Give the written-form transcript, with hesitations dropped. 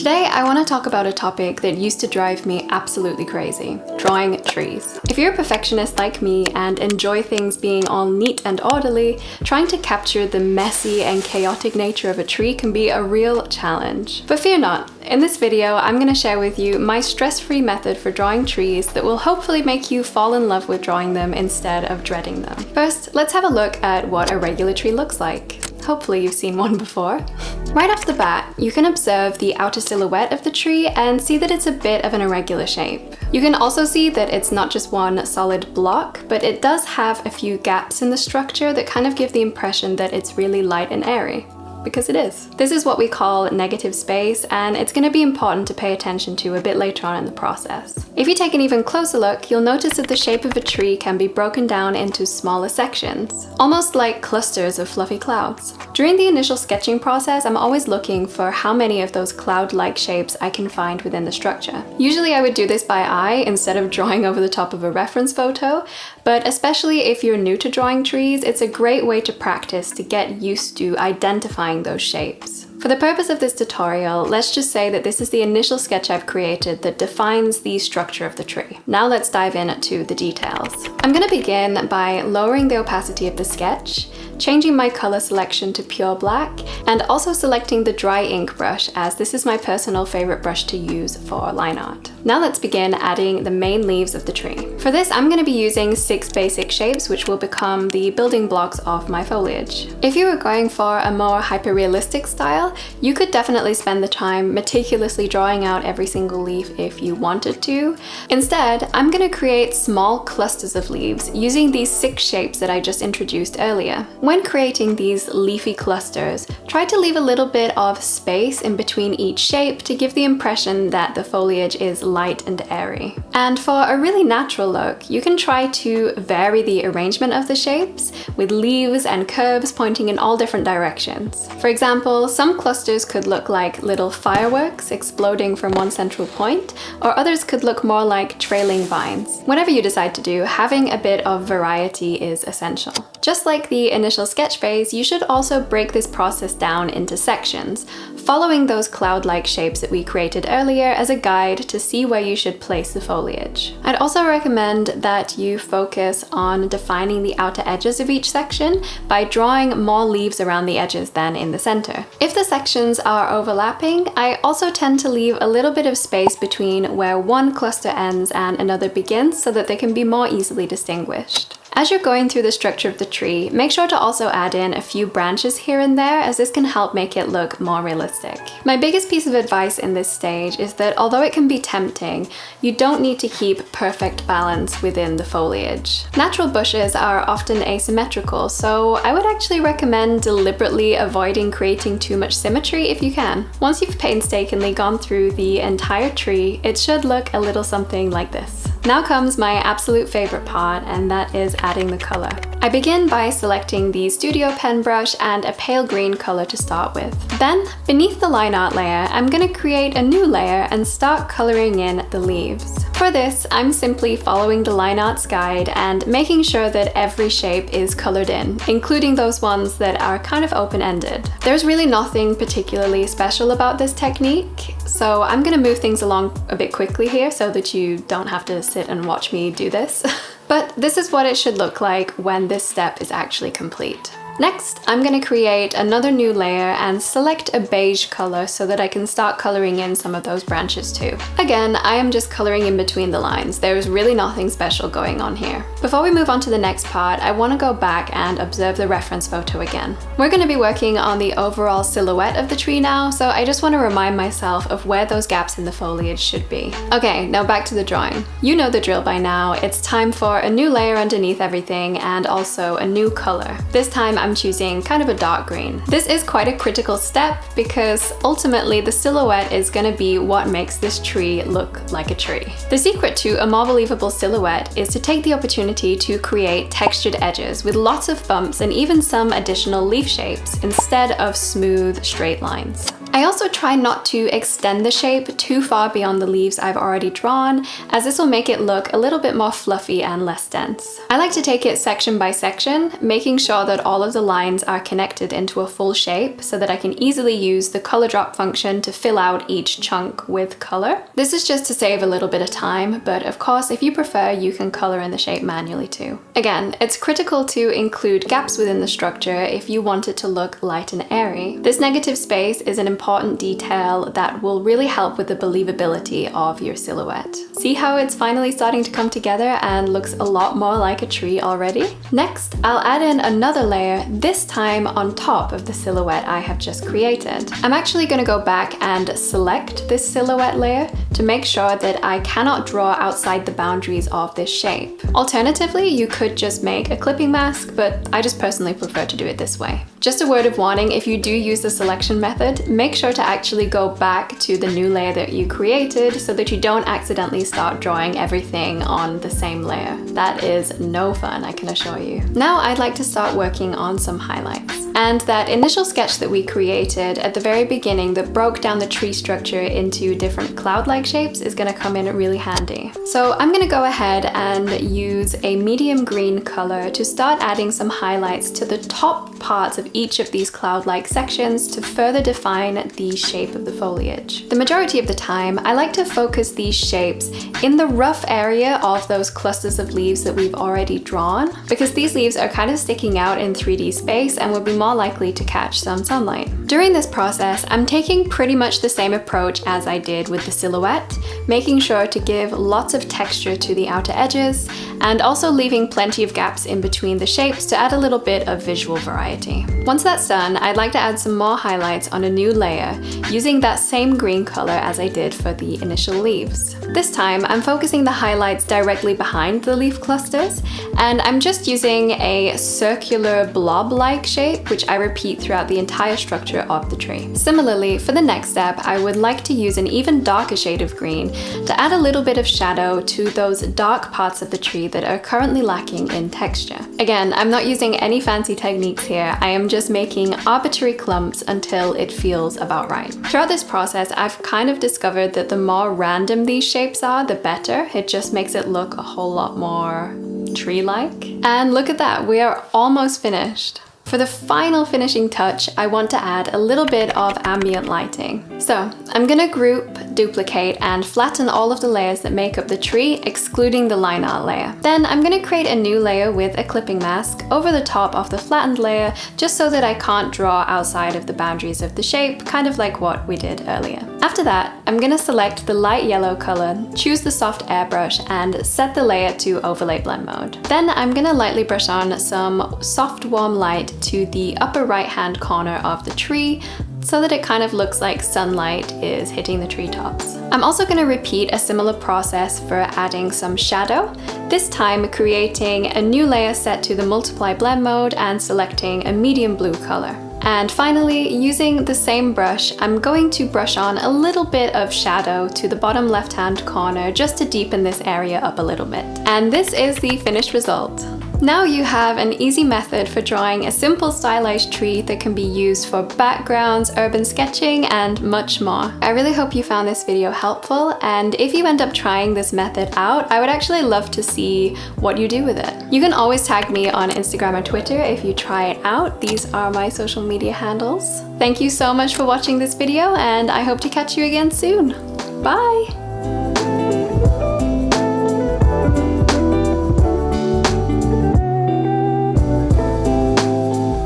Today, I want to talk about a topic that used to drive me absolutely crazy: drawing trees. If you're a perfectionist like me and enjoy things being all neat and orderly, trying to capture the messy and chaotic nature of a tree can be a real challenge. But fear not, in this video, I'm going to share with you my stress-free method for drawing trees that will hopefully make you fall in love with drawing them instead of dreading them. First, let's have a look at what a regular tree looks like. Hopefully you've seen one before. Right off the bat, you can observe the outer silhouette of the tree and see that it's a bit of an irregular shape. You can also see that it's not just one solid block, but it does have a few gaps in the structure that kind of give the impression that it's really light and airy. Because it is. This is what we call negative space, and it's going to be important to pay attention to a bit later on in the process. If you take an even closer look, you'll notice that the shape of a tree can be broken down into smaller sections, almost like clusters of fluffy clouds. During the initial sketching process, I'm always looking for how many of those cloud-like shapes I can find within the structure. Usually I would do this by eye instead of drawing over the top of a reference photo, but especially if you're new to drawing trees, it's a great way to practice to get used to identifying those shapes. For the purpose of this tutorial, let's just say that this is the initial sketch I've created that defines the structure of the tree. Now let's dive into the details. I'm going to begin by lowering the opacity of the sketch, changing my color selection to pure black, and also selecting the dry ink brush, as this is my personal favorite brush to use for line art. Now let's begin adding the main leaves of the tree. For this, I'm going to be using 6 basic shapes which will become the building blocks of my foliage. If you were going for a more hyper-realistic style, you could definitely spend the time meticulously drawing out every single leaf if you wanted to. Instead, I'm going to create small clusters of leaves using these 6 shapes that I just introduced earlier. When creating these leafy clusters, try to leave a little bit of space in between each shape to give the impression that the foliage is light and airy. And for a really natural look, you can try to vary the arrangement of the shapes with leaves and curves pointing in all different directions. For example, some clusters could look like little fireworks exploding from one central point, or others could look more like trailing vines. Whatever you decide to do, having a bit of variety is essential. Just like the initial sketch phase, you should also break this process down into sections, following those cloud-like shapes that we created earlier as a guide to see where you should place the foliage. I'd also recommend that you focus on defining the outer edges of each section by drawing more leaves around the edges than in the center. If the sections are overlapping, I also tend to leave a little bit of space between where one cluster ends and another begins so that they can be more easily distinguished. As you're going through the structure of the tree, make sure to also add in a few branches here and there, as this can help make it look more realistic. My biggest piece of advice in this stage is that although it can be tempting, you don't need to keep perfect balance within the foliage. Natural bushes are often asymmetrical, so I would actually recommend deliberately avoiding creating too much symmetry if you can. Once you've painstakingly gone through the entire tree, it should look a little something like this. Now comes my absolute favorite part, and that is adding the color. I begin by selecting the studio pen brush and a pale green color to start with. Then, beneath the line art layer, I'm going to create a new layer and start coloring in the leaves. For this, I'm simply following the line art's guide and making sure that every shape is colored in, including those ones that are kind of open-ended. There's really nothing particularly special about this technique, so I'm going to move things along a bit quickly here so that you don't have to sit and watch me do this. But this is what it should look like when this step is actually complete. Next, I'm going to create another new layer and select a beige color so that I can start coloring in some of those branches too. Again, I am just coloring in between the lines. There's really nothing special going on here. Before we move on to the next part, I want to go back and observe the reference photo again. We're going to be working on the overall silhouette of the tree now, so I just want to remind myself of where those gaps in the foliage should be. Okay, now back to the drawing. You know the drill by now. It's time for a new layer underneath everything and also a new color. This time I'm choosing kind of a dark green. This is quite a critical step because ultimately the silhouette is going to be what makes this tree look like a tree. The secret to a more believable silhouette is to take the opportunity to create textured edges with lots of bumps and even some additional leaf shapes instead of smooth straight lines. I also try not to extend the shape too far beyond the leaves I've already drawn, as this will make it look a little bit more fluffy and less dense. I like to take it section by section, making sure that all of the lines are connected into a full shape so that I can easily use the color drop function to fill out each chunk with color. This is just to save a little bit of time, but of course, if you prefer, you can color in the shape manually too. Again, it's critical to include gaps within the structure if you want it to look light and airy. This negative space is an important detail that will really help with the believability of your silhouette. See how it's finally starting to come together and looks a lot more like a tree already? Next, I'll add in another layer, this time on top of the silhouette I have just created. I'm actually going to go back and select this silhouette layer to make sure that I cannot draw outside the boundaries of this shape. Alternatively, you could just make a clipping mask, but I just personally prefer to do it this way. Just a word of warning, if you do use the selection method, make sure to actually go back to the new layer that you created so that you don't accidentally start drawing everything on the same layer. That is no fun, I can assure you. Now I'd like to start working on some highlights. And that initial sketch that we created at the very beginning that broke down the tree structure into different cloud-like shapes is going to come in really handy. So I'm going to go ahead and use a medium green color to start adding some highlights to the top parts of each of these cloud-like sections to further define the shape of the foliage. The majority of the time, I like to focus these shapes in the rough area of those clusters of leaves that we've already drawn, because these leaves are kind of sticking out in 3D space and would be more likely to catch some sunlight. During this process, I'm taking pretty much the same approach as I did with the silhouette, making sure to give lots of texture to the outer edges and also leaving plenty of gaps in between the shapes to add a little bit of visual variety. Once that's done, I'd like to add some more highlights on a new layer using that same green color as I did for the initial leaves. This time, I'm focusing the highlights directly behind the leaf clusters, and I'm just using a circular blob-like shape, which I repeat throughout the entire structure of the tree. Similarly, for the next step, I would like to use an even darker shade of green to add a little bit of shadow to those dark parts of the tree that are currently lacking in texture. Again, I'm not using any fancy techniques here, I am just making arbitrary clumps until it feels about right. Throughout this process, I've kind of discovered that the more random these shapes are, the better. It just makes it look a whole lot more tree-like. And look at that, we are almost finished. For the final finishing touch, I want to add a little bit of ambient lighting. So I'm gonna group, duplicate, and flatten all of the layers that make up the tree, excluding the line art layer. Then I'm gonna create a new layer with a clipping mask over the top of the flattened layer, just so that I can't draw outside of the boundaries of the shape, kind of like what we did earlier. After that, I'm gonna select the light yellow color, choose the soft airbrush, and set the layer to overlay blend mode. Then I'm gonna lightly brush on some soft warm light to the upper right hand corner of the tree so that it kind of looks like sunlight is hitting the treetops. I'm also going to repeat a similar process for adding some shadow, this time creating a new layer set to the multiply blend mode and selecting a medium blue color. And finally, using the same brush, I'm going to brush on a little bit of shadow to the bottom left-hand corner just to deepen this area up a little bit. And this is the finished result. Now you have an easy method for drawing a simple stylized tree that can be used for backgrounds, urban sketching, and much more. I really hope you found this video helpful, and if you end up trying this method out, I would actually love to see what you do with it. You can always tag me on Instagram or Twitter if you try it out. These are my social media handles. Thank you so much for watching this video, and I hope to catch you again soon. Bye!